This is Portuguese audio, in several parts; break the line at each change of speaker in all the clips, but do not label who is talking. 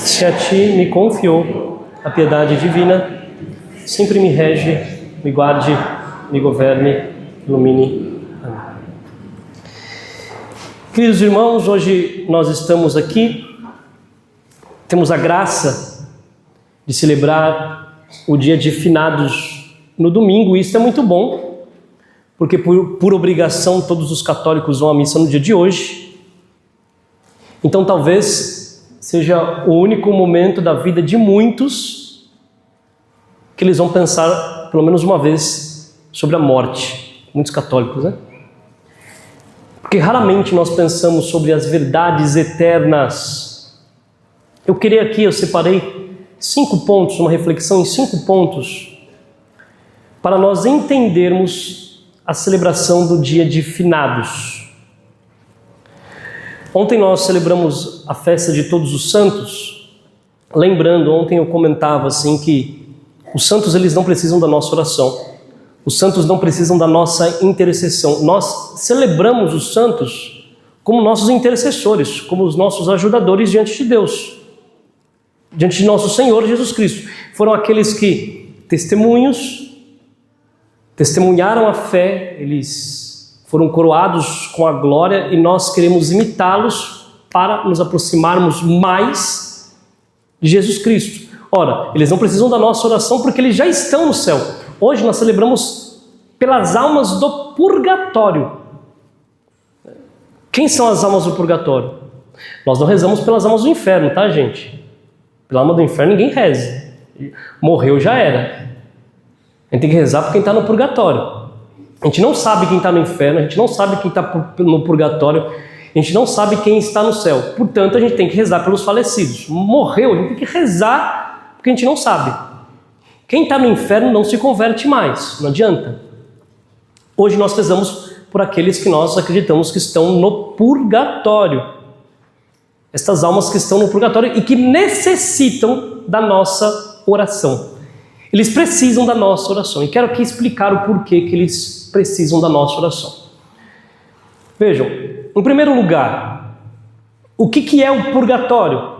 Se a ti me confiou a piedade divina, sempre me rege, me guarde, me governe, ilumine. Amém. Queridos irmãos, hoje nós estamos aqui, temos a graça de celebrar o dia de finados no domingo, e isso é muito bom, porque por obrigação todos os católicos vão à missa no dia de hoje. Então talvez seja o único momento da vida de muitos que eles vão pensar pelo menos uma vez sobre a morte. Muitos católicos, né? Porque raramente nós pensamos sobre as verdades eternas. Eu separei 5 pontos, uma reflexão em 5 pontos, para nós entendermos a celebração do dia de finados. Ontem nós celebramos a festa de Todos os Santos. Lembrando, ontem eu comentava assim que os santos eles não precisam da nossa oração. Os santos não precisam da nossa intercessão. Nós celebramos os santos como nossos intercessores, como os nossos ajudadores diante de Deus, diante de nosso Senhor Jesus Cristo. Foram aqueles que testemunharam a fé, eles foram coroados com a glória e nós queremos imitá-los para nos aproximarmos mais de Jesus Cristo. Ora, eles não precisam da nossa oração porque eles já estão no céu. Hoje nós celebramos pelas almas do purgatório. Quem são as almas do purgatório? Nós não rezamos pelas almas do inferno, tá, gente? Pela alma do inferno ninguém reza. Morreu, já era. A gente tem que rezar por quem está no purgatório. A gente não sabe quem está no inferno, a gente não sabe quem está no purgatório, a gente não sabe quem está no céu. Portanto, a gente tem que rezar pelos falecidos. Morreu, a gente tem que rezar porque a gente não sabe. Quem está no inferno não se converte mais, não adianta. Hoje nós rezamos por aqueles que nós acreditamos que estão no purgatório. Estas almas que estão no purgatório e que necessitam da nossa oração. Eles precisam da nossa oração. E quero aqui explicar o porquê que eles precisam da nossa oração. Vejam, em primeiro lugar, o que é o purgatório?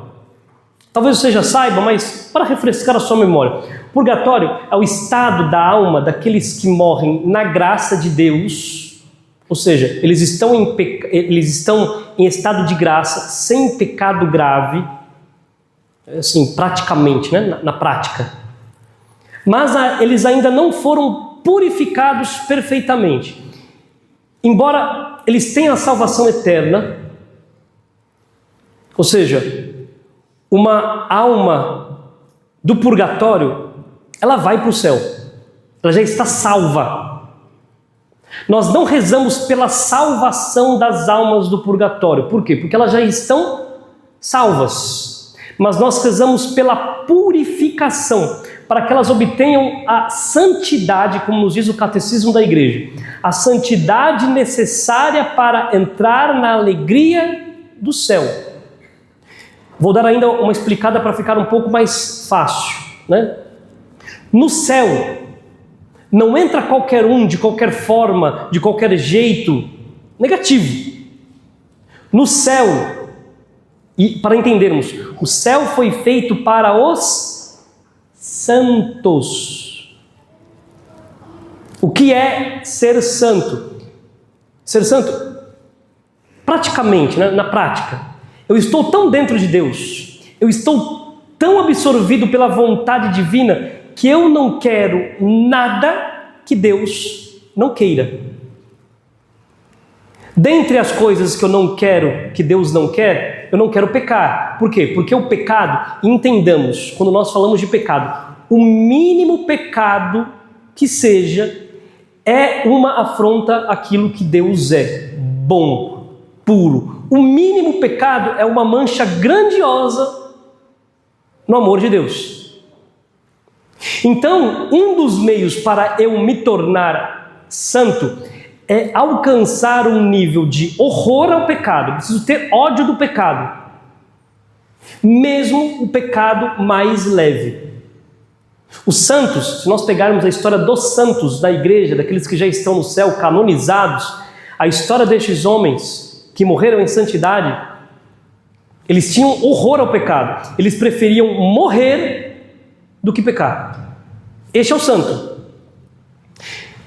Talvez você já saiba, mas para refrescar a sua memória. O purgatório é o estado da alma daqueles que morrem na graça de Deus. Ou seja, eles estão em estado de graça, sem pecado grave. Assim, praticamente, né? Na prática. Mas eles ainda não foram purificados perfeitamente. Embora eles tenham a salvação eterna, ou seja, uma alma do purgatório, ela vai para o céu. Ela já está salva. Nós não rezamos pela salvação das almas do purgatório. Por quê? Porque elas já estão salvas. Mas nós rezamos pela purificação, para que elas obtenham a santidade, como nos diz o Catecismo da Igreja, a santidade necessária para entrar na alegria do céu. Vou dar ainda uma explicada para ficar um pouco mais fácil, né? No céu, não entra qualquer um, de qualquer forma, de qualquer jeito, negativo. No céu, e para entendermos, o céu foi feito para os santos. O que é ser santo? Ser santo, praticamente, né, na prática, eu estou tão dentro de Deus, eu estou tão absorvido pela vontade divina, que eu não quero nada que Deus não queira. Dentre as coisas que eu não quero, que Deus não quer, eu não quero pecar. Por quê? Porque o pecado, entendamos, quando nós falamos de pecado, o mínimo pecado que seja é uma afronta àquilo que Deus é, bom, puro. O mínimo pecado é uma mancha grandiosa no amor de Deus. Então, um dos meios para eu me tornar santo é alcançar um nível de horror ao pecado. Eu preciso ter ódio do pecado, mesmo o pecado mais leve. Os santos, se nós pegarmos a história dos santos da igreja, daqueles que já estão no céu, canonizados, a história destes homens que morreram em santidade, Eles tinham horror ao pecado. Eles preferiam morrer do que pecar. Este é o santo.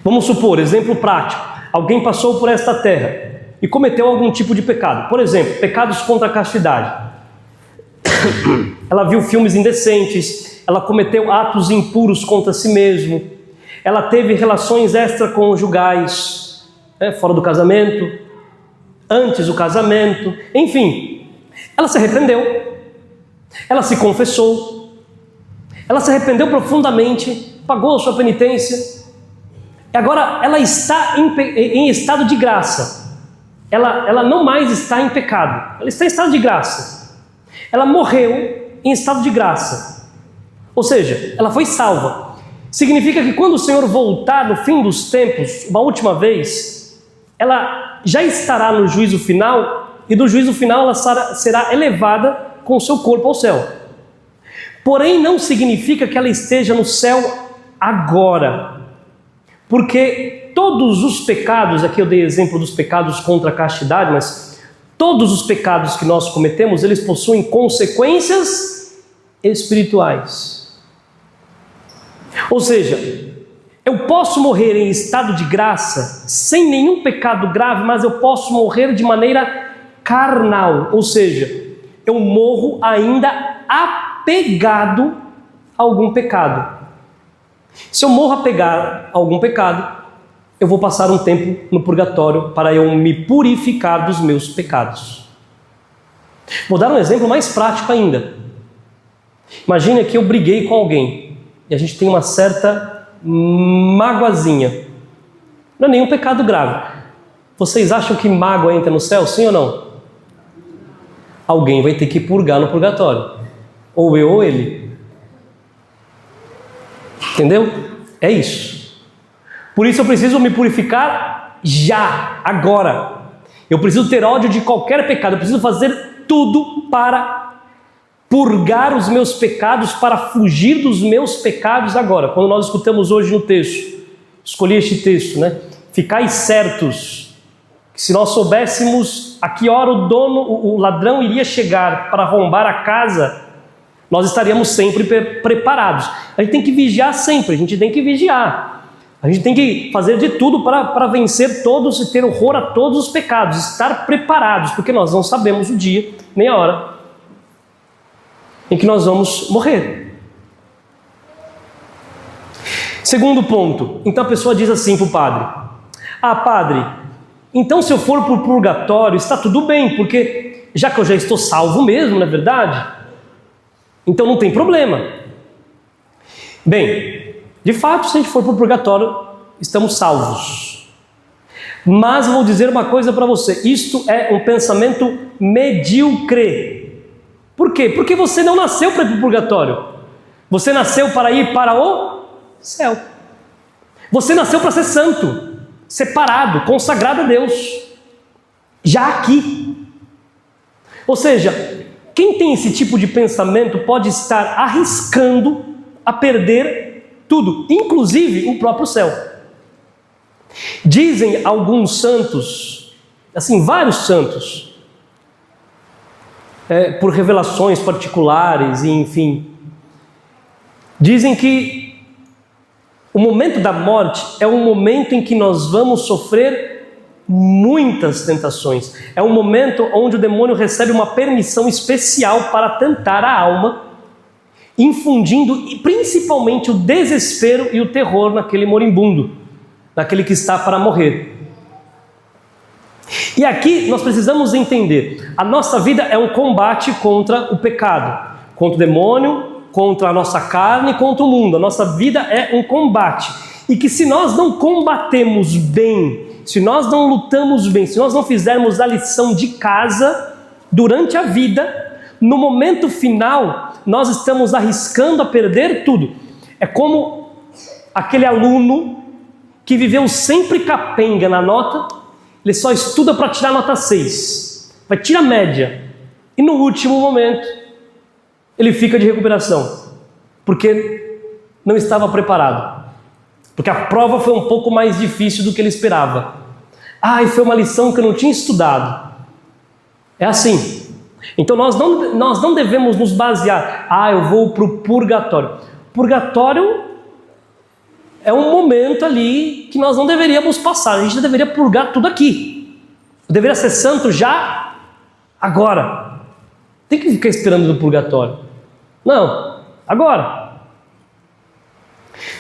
Vamos supor, exemplo prático. Alguém passou por esta terra e cometeu algum tipo de pecado. Por exemplo, pecados contra a castidade. Ela viu filmes indecentes, ela cometeu atos impuros contra si mesmo, ela teve relações extraconjugais, fora do casamento, antes do casamento, enfim. Ela se arrependeu, ela se confessou, ela se arrependeu profundamente, pagou a sua penitência, e agora ela está em estado de graça. Ela não mais está em pecado, ela está em estado de graça. Ela morreu em estado de graça, ou seja, ela foi salva. Significa que quando o Senhor voltar no fim dos tempos, uma última vez, ela já estará no juízo final, e do juízo final ela será elevada com o seu corpo ao céu. Porém, não significa que ela esteja no céu agora, porque todos os pecados, aqui eu dei exemplo dos pecados contra a castidade, mas todos os pecados que nós cometemos, eles possuem consequências espirituais. Ou seja, eu posso morrer em estado de graça, sem nenhum pecado grave, mas eu posso morrer de maneira carnal. Ou seja, eu morro ainda apegado a algum pecado. Se eu morro apegado a algum pecado, eu vou passar um tempo no purgatório para eu me purificar dos meus pecados. Vou dar um exemplo mais prático ainda. Imagine que eu briguei com alguém e a gente tem uma certa magoazinha. Não é nenhum pecado grave. Vocês acham que mágoa entra no céu, sim ou não? Alguém vai ter que purgar no purgatório. Ou eu ou ele. Entendeu? É isso. Por isso eu preciso me purificar já, agora. Eu preciso ter ódio de qualquer pecado. Eu preciso fazer tudo para purgar os meus pecados, para fugir dos meus pecados agora. Quando nós escutamos hoje no texto, escolhi este texto, Ficais certos que se nós soubéssemos a que hora o ladrão iria chegar para arrombar a casa, nós estaríamos sempre preparados. A gente tem que vigiar sempre, a gente tem que vigiar. A gente tem que fazer de tudo para vencer todos e ter horror a todos os pecados, estar preparados, porque nós não sabemos o dia nem a hora em que nós vamos morrer. Segundo ponto, então a pessoa diz assim para o padre: ah, padre, então se eu for para o purgatório está tudo bem, porque já que eu já estou salvo mesmo, não é verdade? Então não tem problema. Bem, de fato, se a gente for para o purgatório, estamos salvos. Mas vou dizer uma coisa para você: isto é um pensamento medíocre. Por quê? Porque você não nasceu para ir para o purgatório. Você nasceu para ir para o céu. Você nasceu para ser santo, separado, consagrado a Deus, já aqui. Ou seja, quem tem esse tipo de pensamento pode estar arriscando a perder tudo, inclusive o próprio céu. Dizem alguns santos, assim, vários santos, por revelações particulares, e enfim, dizem que o momento da morte é um momento em que nós vamos sofrer muitas tentações. É um momento onde o demônio recebe uma permissão especial para tentar a alma, infundindo principalmente o desespero e o terror naquele moribundo, naquele que está para morrer. E aqui nós precisamos entender: a nossa vida é um combate contra o pecado, contra o demônio, contra a nossa carne, contra o mundo. A nossa vida é um combate, e que se nós não combatemos bem, se nós não lutamos bem, se nós não fizermos a lição de casa durante a vida, no momento final nós estamos arriscando a perder tudo. É como aquele aluno que viveu sempre capenga na nota, ele só estuda para tirar nota 6, vai tirar média, e no último momento ele fica de recuperação, porque não estava preparado, porque a prova foi um pouco mais difícil do que ele esperava. E foi uma lição que eu não tinha estudado. É assim, Então nós não devemos nos basear, eu vou para o purgatório. Purgatório é um momento ali que nós não deveríamos passar, a gente deveria purgar tudo aqui. Eu deveria ser santo já, agora. Tem que ficar esperando no purgatório. Não, agora.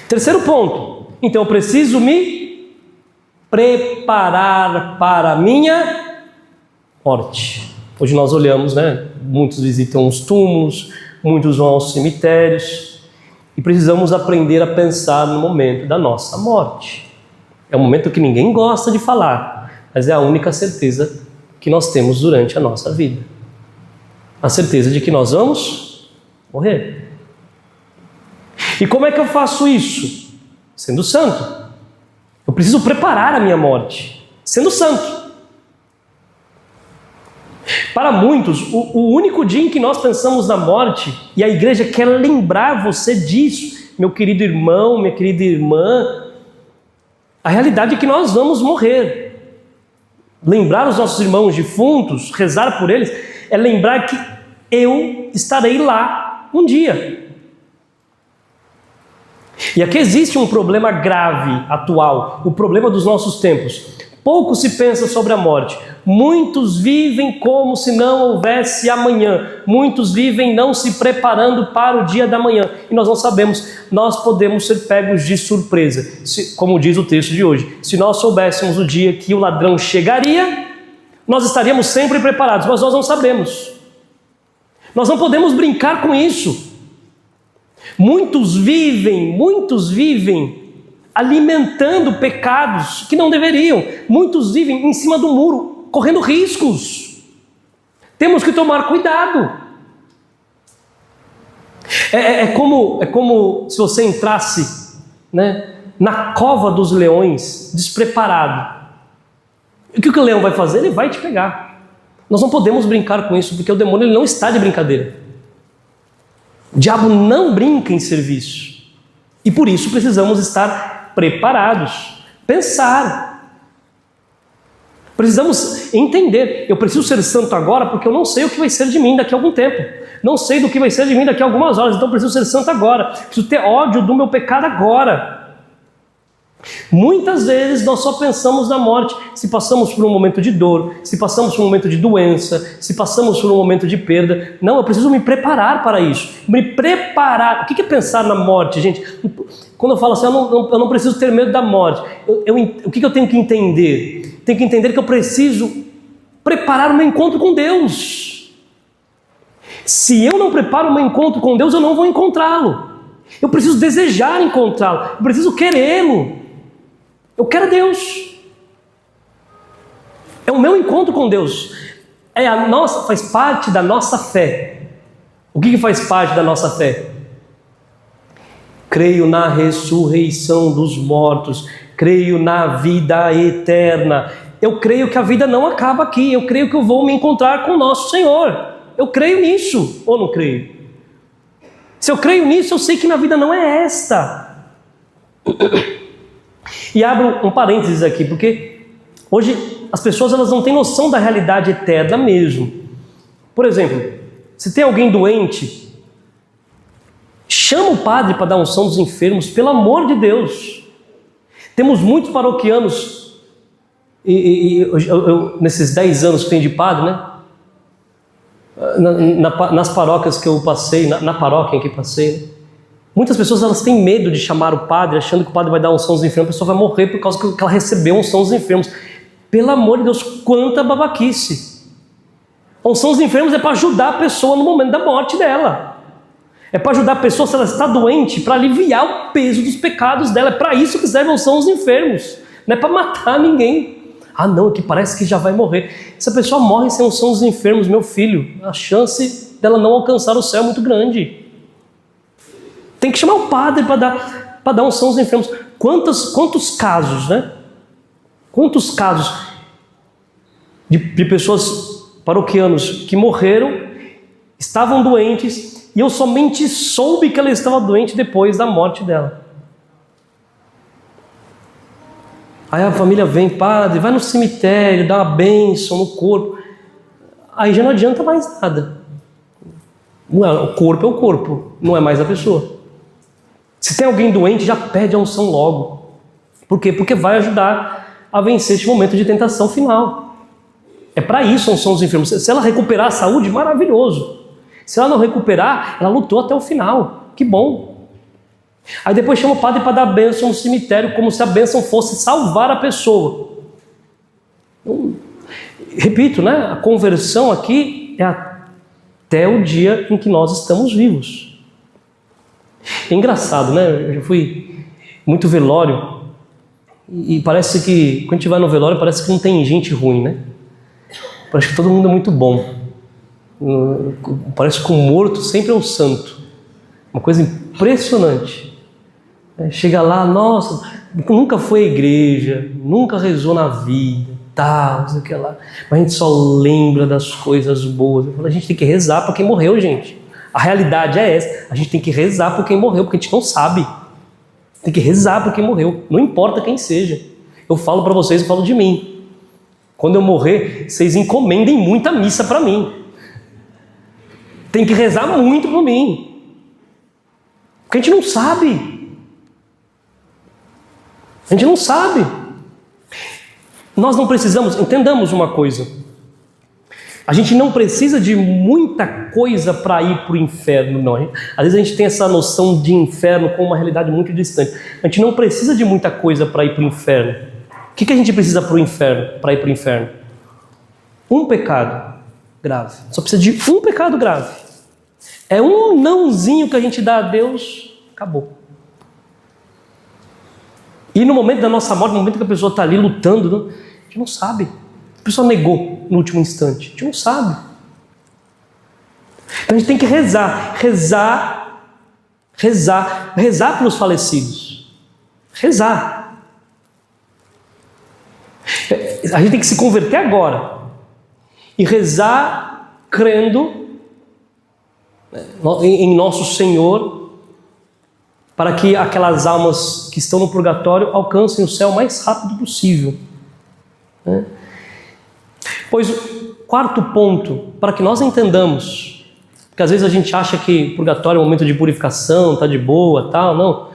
Terceiro ponto. Então eu preciso me preparar para a minha morte. Hoje nós olhamos, né? Muitos visitam os túmulos, muitos vão aos cemitérios. E precisamos aprender a pensar no momento da nossa morte. É um momento que ninguém gosta de falar, mas é a única certeza que nós temos durante a nossa vida. A certeza de que nós vamos morrer. E como é que eu faço isso? Sendo santo. Eu preciso preparar a minha morte, sendo santo. Para muitos, o único dia em que nós pensamos na morte, e a igreja quer lembrar você disso, meu querido irmão, minha querida irmã, a realidade é que nós vamos morrer. Lembrar os nossos irmãos defuntos, rezar por eles, é lembrar que eu estarei lá um dia. E aqui existe um problema grave, atual, o problema dos nossos tempos. Pouco se pensa sobre a morte. Muitos vivem como se não houvesse amanhã. Muitos vivem não se preparando para o dia da manhã. E nós não sabemos, nós podemos ser pegos de surpresa. Como diz o texto de hoje, se nós soubéssemos o dia que o ladrão chegaria, nós estaríamos sempre preparados, mas nós não sabemos. Nós não podemos brincar com isso. Muitos vivem alimentando pecados que não deveriam. Muitos vivem em cima do muro, correndo riscos. Temos que tomar cuidado. É como se você entrasse, né, na cova dos leões, despreparado. O que o leão vai fazer? Ele vai te pegar. Nós não podemos brincar com isso, porque o demônio ele não está de brincadeira. O diabo não brinca em serviço. E por isso precisamos estar preparados, pensar. Precisamos entender. Eu preciso ser santo agora porque eu não sei o que vai ser de mim daqui a algum tempo. Não sei do que vai ser de mim daqui a algumas horas, então eu preciso ser santo agora. Preciso ter ódio do meu pecado agora. Muitas vezes nós só pensamos na morte se passamos por um momento de dor, se passamos por um momento de doença, se passamos por um momento de perda. Não, eu preciso me preparar para isso. Me preparar. O que é pensar na morte, gente? Quando eu falo assim, eu não preciso ter medo da morte. O que eu tenho que entender? Tenho que entender que eu preciso preparar o meu encontro com Deus. Se eu não preparo o meu encontro com Deus, eu não vou encontrá-lo. Eu preciso desejar encontrá-lo. Eu preciso querê-lo. Eu quero Deus. É o meu encontro com Deus. Faz parte da nossa fé. O que faz parte da nossa fé? Creio na ressurreição dos mortos. Creio na vida eterna. Eu creio que a vida não acaba aqui. Eu creio que eu vou me encontrar com o nosso Senhor. Eu creio nisso. Ou não creio? Se eu creio nisso, eu sei que na vida não é esta. E abro um parênteses aqui, porque hoje as pessoas elas não têm noção da realidade eterna mesmo. Por exemplo, se tem alguém doente, chama o padre para dar unção dos enfermos, pelo amor de Deus. Temos muitos paroquianos, nesses 10 anos que tem de padre, né? Nas paróquias que eu passei, na paróquia em que passei, né? Muitas pessoas elas têm medo de chamar o padre, achando que o padre vai dar unção dos enfermos, a pessoa vai morrer por causa que ela recebeu unção dos enfermos. Pelo amor de Deus, quanta babaquice! A unção dos enfermos é para ajudar a pessoa no momento da morte dela. É para ajudar a pessoa, se ela está doente, para aliviar o peso dos pecados dela. É para isso que serve a unção dos enfermos. Não é para matar ninguém. Não, é que parece que já vai morrer. Se a pessoa morre sem unção dos enfermos, meu filho, a chance dela não alcançar o céu é muito grande. Tem que chamar o padre para dar unção aos enfermos. Quantos casos, né? Quantos casos de pessoas paroquianos que morreram, estavam doentes, e eu somente soube que ela estava doente depois da morte dela. Aí a família vem, padre, vai no cemitério, dá uma bênção no corpo. aí já não adianta mais nada. O corpo é o corpo, não é mais a pessoa. Se tem alguém doente, já pede a unção logo. Por quê? Porque vai ajudar a vencer esse momento de tentação final. É para isso a unção dos enfermos. Se ela recuperar a saúde, maravilhoso. Se ela não recuperar, ela lutou até o final. Que bom. Aí depois chama o padre para dar a bênção no cemitério, como se a bênção fosse salvar a pessoa. Então, repito, né? A conversão aqui é até o dia em que nós estamos vivos. É engraçado, né? Eu já fui muito velório e parece que, quando a gente vai no velório, parece que não tem gente ruim, né? Parece que todo mundo é muito bom. Parece que o morto sempre é um santo. Uma coisa impressionante. Chega lá, nossa, nunca foi à igreja, nunca rezou na vida, tal, não sei o que lá. Mas a gente só lembra das coisas boas. Eu falo, a gente tem que rezar para quem morreu, gente. A realidade é essa. A gente tem que rezar por quem morreu, porque a gente não sabe. Tem que rezar por quem morreu. Não importa quem seja. Eu falo para vocês, eu falo de mim. Quando eu morrer, vocês encomendem muita missa para mim. Tem que rezar muito por mim. Porque a gente não sabe. A gente não sabe. Nós não precisamos, entendamos uma coisa. A gente não precisa de muita coisa para ir para o inferno, não. Às vezes a gente tem essa noção de inferno como uma realidade muito distante. A gente não precisa de muita coisa para ir para o inferno. O que a gente precisa para ir para o inferno? Um pecado grave. Só precisa de um pecado grave. É um nãozinho que a gente dá a Deus, acabou. E no momento da nossa morte, no momento que a pessoa está ali lutando, a gente não sabe. A pessoa negou no último instante. A gente não sabe. Então a gente tem que rezar. Rezar pelos falecidos. Rezar. A gente tem que se converter agora. E rezar crendo em nosso Senhor, para que aquelas almas que estão no purgatório alcancem o céu o mais rápido possível. Pois o quarto ponto, para que nós entendamos, porque às vezes a gente acha que purgatório é um momento de purificação, tá de boa, tal, não.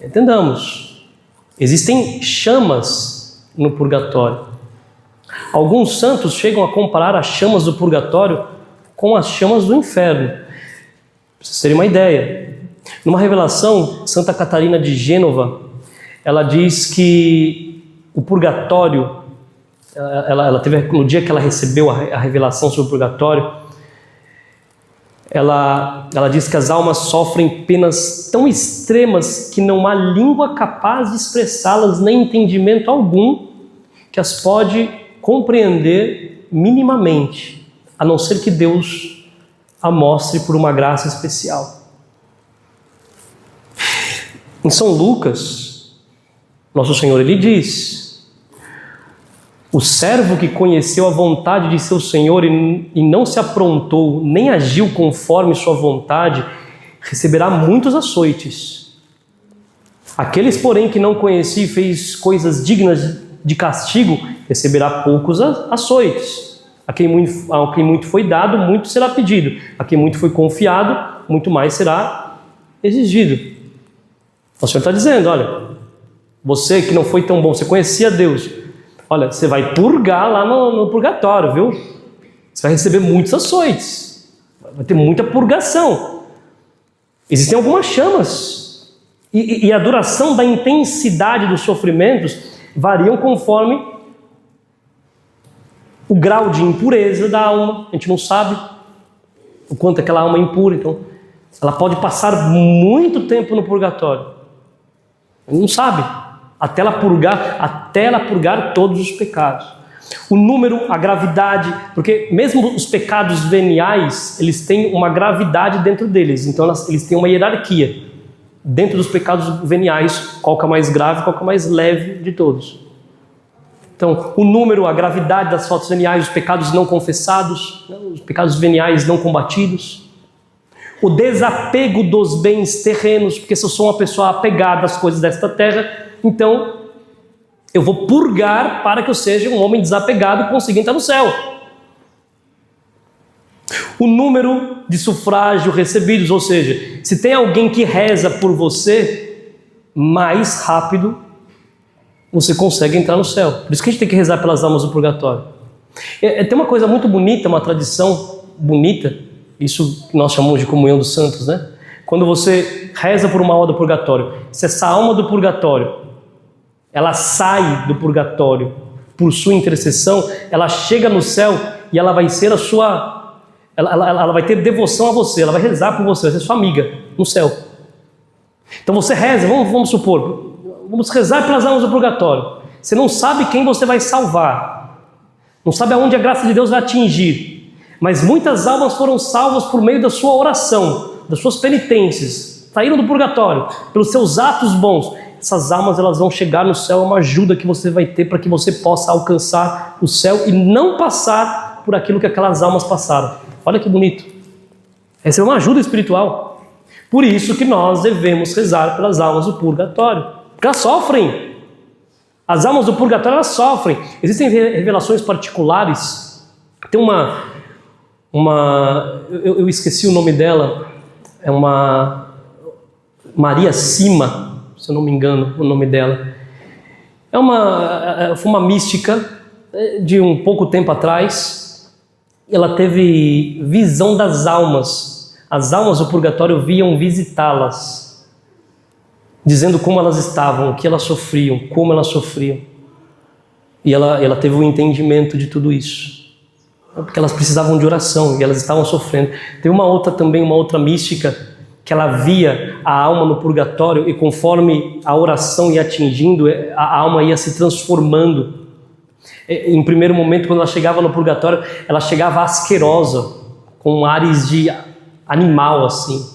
Entendamos, existem chamas no purgatório. Alguns santos chegam a comparar as chamas do purgatório com as chamas do inferno. Para vocês terem uma ideia. Numa revelação, Santa Catarina de Gênova, ela diz que o purgatório, ela teve, no dia que ela recebeu a revelação sobre o purgatório, ela diz que as almas sofrem penas tão extremas que não há língua capaz de expressá-las, nem entendimento algum que as pode compreender minimamente, a não ser que Deus a mostre por uma graça especial. Em São Lucas, Nosso Senhor, ele diz: o servo que conheceu a vontade de seu Senhor e não se aprontou, nem agiu conforme sua vontade, receberá muitos açoites. Aqueles, porém, que não conhecia e fez coisas dignas de castigo, receberá poucos açoites. A quem muito foi dado, muito será pedido. A quem muito foi confiado, muito mais será exigido. O Senhor está dizendo, olha, você que não foi tão bom, você conhecia Deus, olha, você vai purgar lá no purgatório, viu? Você vai receber muitos açoites, vai ter muita purgação. Existem algumas chamas, e a duração da intensidade dos sofrimentos variam conforme o grau de impureza da alma. A gente não sabe o quanto aquela alma é impura, então ela pode passar muito tempo no purgatório. Não sabe, até ela purgar todos os pecados. O número, a gravidade, porque mesmo os pecados veniais, eles têm uma gravidade dentro deles, então eles têm uma hierarquia. Dentro dos pecados veniais, qual que é o mais grave, qual que é o mais leve de todos. Então, o número, a gravidade das faltas veniais, os pecados não confessados, os pecados veniais não combatidos. O desapego dos bens terrenos, porque se eu sou uma pessoa apegada às coisas desta terra, então eu vou purgar para que eu seja um homem desapegado e consiga entrar no céu. O número de sufrágio recebidos, ou seja, se tem alguém que reza por você, mais rápido você consegue entrar no céu. Por isso que a gente tem que rezar pelas almas do purgatório. Tem uma coisa muito bonita, uma tradição bonita, isso que nós chamamos de comunhão dos santos, né? Quando você reza por uma alma do purgatório, se essa alma do purgatório, ela sai do purgatório por sua intercessão, ela chega no céu e ela vai ser a sua... Ela vai ter devoção a você, ela vai rezar por você, vai ser sua amiga no céu. Então você reza, vamos supor, vamos rezar pelas almas do purgatório. Você não sabe quem você vai salvar, não sabe aonde a graça de Deus vai atingir, mas muitas almas foram salvas por meio da sua oração, das suas penitências, saíram do purgatório, pelos seus atos bons. Essas almas elas vão chegar no céu, é uma ajuda que você vai ter para que você possa alcançar o céu e não passar por aquilo que aquelas almas passaram. Olha que bonito. Essa é uma ajuda espiritual. Por isso que nós devemos rezar pelas almas do purgatório. Porque elas sofrem. As almas do purgatório, elas sofrem. Existem revelações particulares. Tem eu esqueci o nome dela. É uma Maria Sima, se eu não me engano o nome dela. Foi uma mística de um pouco tempo atrás. Ela teve visão das almas. As almas do purgatório vinham visitá-las, dizendo como elas estavam, o que elas sofriam, como elas sofriam. E ela teve um entendimento de tudo isso, porque elas precisavam de oração e elas estavam sofrendo. Tem uma outra mística, que ela via a alma no purgatório e conforme a oração ia atingindo, a alma ia se transformando. Em primeiro momento, quando ela chegava no purgatório, ela chegava asquerosa, com ares de animal assim.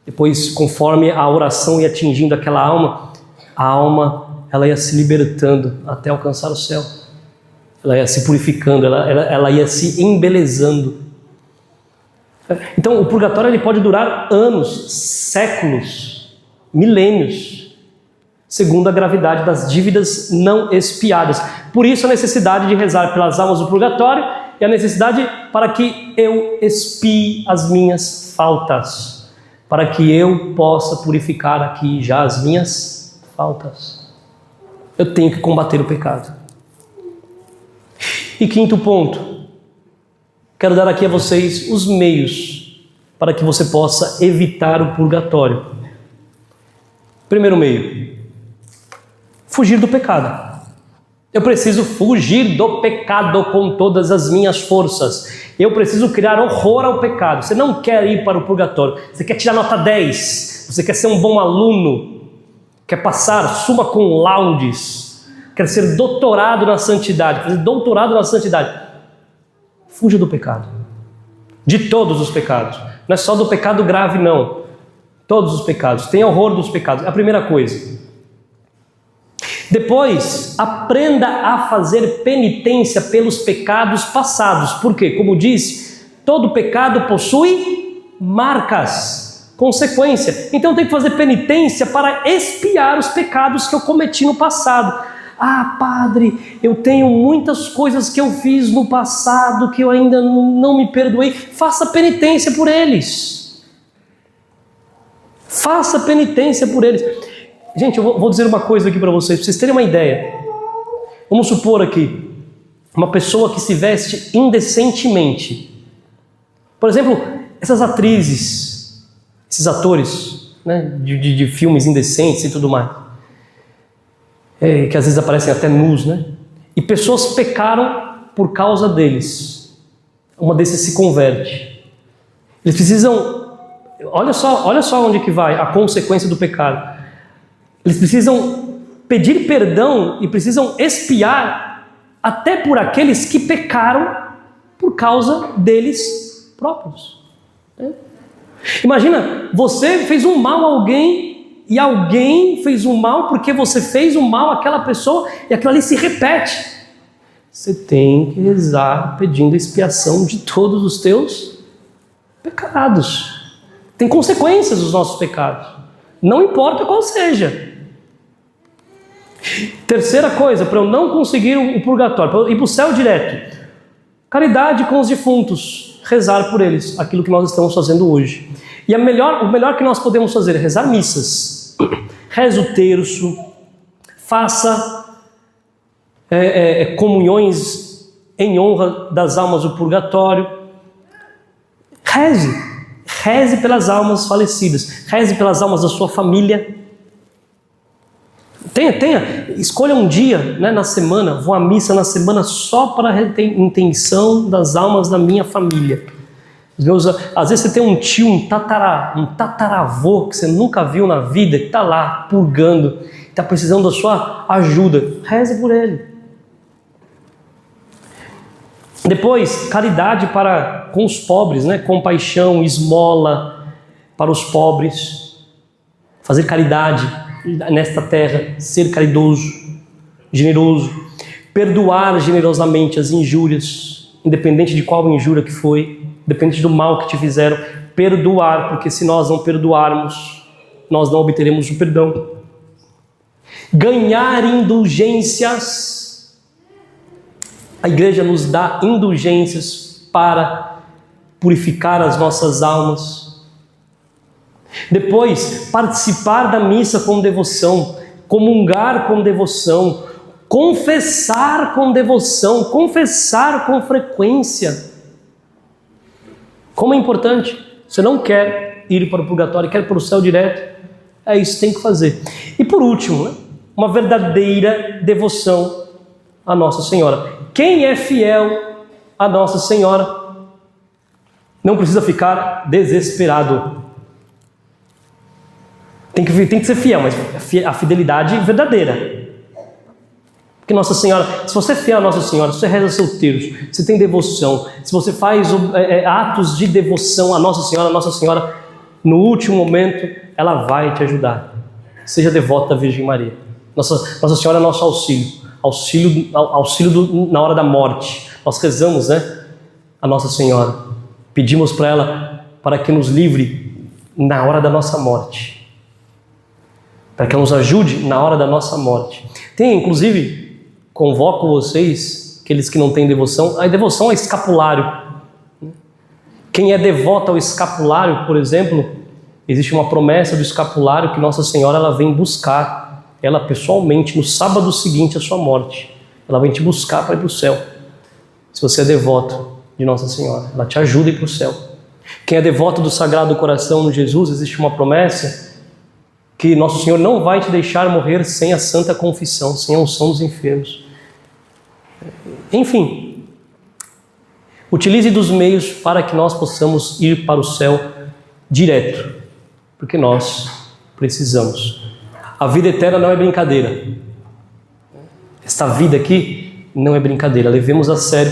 Depois, conforme a oração ia atingindo aquela alma, a alma ela ia se libertando até alcançar o céu. Ela ia se purificando, ela ia se embelezando. Então, o purgatório ele pode durar anos, séculos, milênios, segundo a gravidade das dívidas não expiadas. Por isso a necessidade de rezar pelas almas do purgatório e a necessidade para que eu expie as minhas faltas, para que eu possa purificar aqui já as minhas faltas. Eu tenho que combater o pecado. E quinto ponto, quero dar aqui a vocês os meios para que você possa evitar o purgatório. Primeiro meio, fugir do pecado. Eu preciso fugir do pecado com todas as minhas forças. Eu preciso criar horror ao pecado. Você não quer ir para o purgatório. Você quer tirar nota 10. Você quer ser um bom aluno. Quer passar summa cum laudes. Quer ser doutorado na santidade. Fazer doutorado na santidade. Fuja do pecado. De todos os pecados. Não é só do pecado grave, não. Todos os pecados. Tenha horror dos pecados. É a primeira coisa. Depois, aprenda a fazer penitência pelos pecados passados. Por quê? Como disse, todo pecado possui marcas, consequência. Então tem que fazer penitência para expiar os pecados que eu cometi no passado. Ah, padre, eu tenho muitas coisas que eu fiz no passado que eu ainda não me perdoei. Faça penitência por eles. Faça penitência por eles. Gente, eu vou dizer uma coisa aqui para vocês terem uma ideia. Vamos supor aqui, uma pessoa que se veste indecentemente. Por exemplo, essas atrizes, esses atores, né, de filmes indecentes e tudo mais. Que às vezes aparecem até nus, né? E pessoas pecaram por causa deles. Uma desses se converte. Eles precisam... Olha só onde que vai a consequência do pecado. Eles precisam pedir perdão e precisam expiar até por aqueles que pecaram por causa deles próprios. Imagina, você fez um mal a alguém e alguém fez um mal porque você fez um mal àquela pessoa e aquilo ali se repete. Você tem que rezar pedindo expiação de todos os teus pecados. Tem consequências os nossos pecados. Não importa qual seja. Terceira coisa, para eu não conseguir o purgatório, para eu ir para o céu direto. Caridade com os defuntos. rezar por eles, aquilo que nós estamos fazendo hoje. E o melhor que nós podemos fazer é rezar missas. Reze o terço, faça comunhões em honra das almas do purgatório. Reze pelas almas falecidas, reze pelas almas da sua família. Escolha um dia, né, na semana, vou à missa na semana só para a intenção das almas da minha família. Às vezes você tem um tio, um tataravô que você nunca viu na vida, que está lá purgando, está precisando da sua ajuda. Reze por ele. Depois, caridade com os pobres, né? Compaixão, esmola para os pobres. Fazer caridade nesta terra, ser caridoso, generoso. Perdoar generosamente as injúrias, independente de qual injúria que foi, independente do mal que te fizeram. Perdoar, porque se nós não perdoarmos, nós não obteremos o perdão. Ganhar indulgências. A igreja nos dá indulgências para purificar as nossas almas. Depois, participar da missa com devoção, comungar com devoção, confessar com devoção, confessar com frequência. Como é importante. Você não quer ir para o purgatório, quer ir para o céu direto, é isso que tem que fazer. E por último, né, uma verdadeira devoção a Nossa Senhora. Quem é fiel a Nossa Senhora não precisa ficar desesperado. Tem que ser fiel, mas a fidelidade verdadeira. Porque Nossa Senhora, se você é fiel a Nossa Senhora, se você reza seu terço, se tem devoção, se você faz atos de devoção a Nossa Senhora, no último momento, ela vai te ajudar. Seja devota da Virgem Maria. Nossa Senhora é nosso auxílio na hora da morte. Nós rezamos, né, a Nossa Senhora. Pedimos para ela para que nos livre na hora da nossa morte. Para que ela nos ajude na hora da nossa morte. Inclusive, convoco vocês, aqueles que não têm devoção, a devoção é escapulário. Quem é devoto ao escapulário, por exemplo, existe uma promessa do escapulário que Nossa Senhora ela vem buscar. Ela pessoalmente, no sábado seguinte à sua morte, ela vem te buscar para ir para o céu. Se você é devoto de Nossa Senhora, ela te ajuda a ir para o céu. Quem é devoto do Sagrado Coração de Jesus, existe uma promessa que Nosso Senhor não vai te deixar morrer sem a Santa Confissão, sem a unção dos enfermos. Enfim, utilize dos meios para que nós possamos ir para o céu direto, porque nós precisamos. A vida eterna não é brincadeira. Esta vida aqui não é brincadeira. Levemos a sério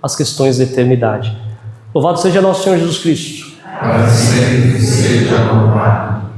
as questões da eternidade. Louvado seja nosso Senhor Jesus Cristo.
Para sempre seja louvado.